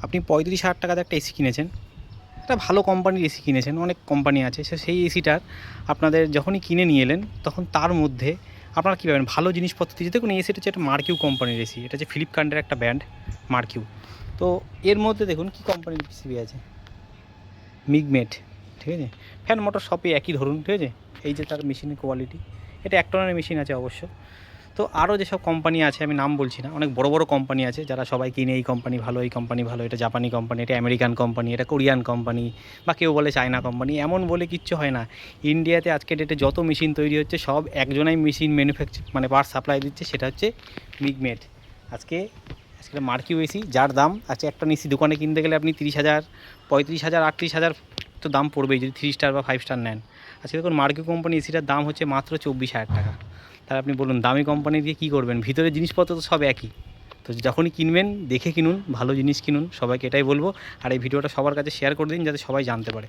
আপনি 35,000 টাকাতে একটা এসি কিনেছেন, একটা ভালো কোম্পানির এসি কিনেছেন, অনেক কোম্পানি আছে, সেই এসিটার আপনাদের যখনই কিনে নিয়ে এলেন তখন তার মধ্যে আপনারা কী পাবেন, ভালো জিনিসপত্র দিয়েছে। দেখুন এই এসিটা হচ্ছে একটা মার্কিউ কোম্পানির এসি, এটা হচ্ছে ফ্লিপকার্টের একটা ব্র্যান্ড মার্কিউ। তো এর মধ্যে দেখুন কী কোম্পানির পিসিবি আছে, মিগমেট, ঠিক আছে। ফ্যান মোটর সবই একই ধরুন, ঠিক আছে। এই যে তার মেশিনের কোয়ালিটি, এটা 1 টনের মেশিন আছে অবশ্য। তো আরও যেসব কোম্পানি আছে আমি নাম বলছি না, অনেক বড় বড় কোম্পানি আছে যারা সবাই কিনে এই কোম্পানি ভালো, এই কোম্পানি ভালো, এটা জাপানি কোম্পানি, এটা আমেরিকান কোম্পানি, এটা কোরিয়ান কোম্পানি, বা কেউ বলে চায়না কোম্পানি। এমন বলে কিচ্ছু হয় না। ইন্ডিয়াতে আজকে ডেটে যত মেশিন তৈরি হচ্ছে সব একজনাই মেশিন ম্যানুফ্যাকচার মানে পার্ট সাপ্লাই দিচ্ছে, সেটা হচ্ছে মিগমেট। আজকে মার্কিউ এসি যার দাম আজকে একটা এসি দোকানে কিনতে গেলে আপনি 30,000, 35,000, 38,000 তো দাম পড়বেই যদি 3 স্টার বা 5 স্টার নেন। আজকে দেখুন মার্কিউ কোম্পানি এসিটার দাম হচ্ছে মাত্র 24,000 টাকা। তাহলে আপনি বলুন দামি কোম্পানি দিয়ে কী করবেন? ভিতরের জিনিসপত্র তো সব একই। তো যখনই কিনবেন দেখে কিনুন, ভালো জিনিস কিনুন, সবাইকে এটাই বলবো। আর এই ভিডিওটা সবার কাছে শেয়ার করে দিন যাতে সবাই জানতে পারে।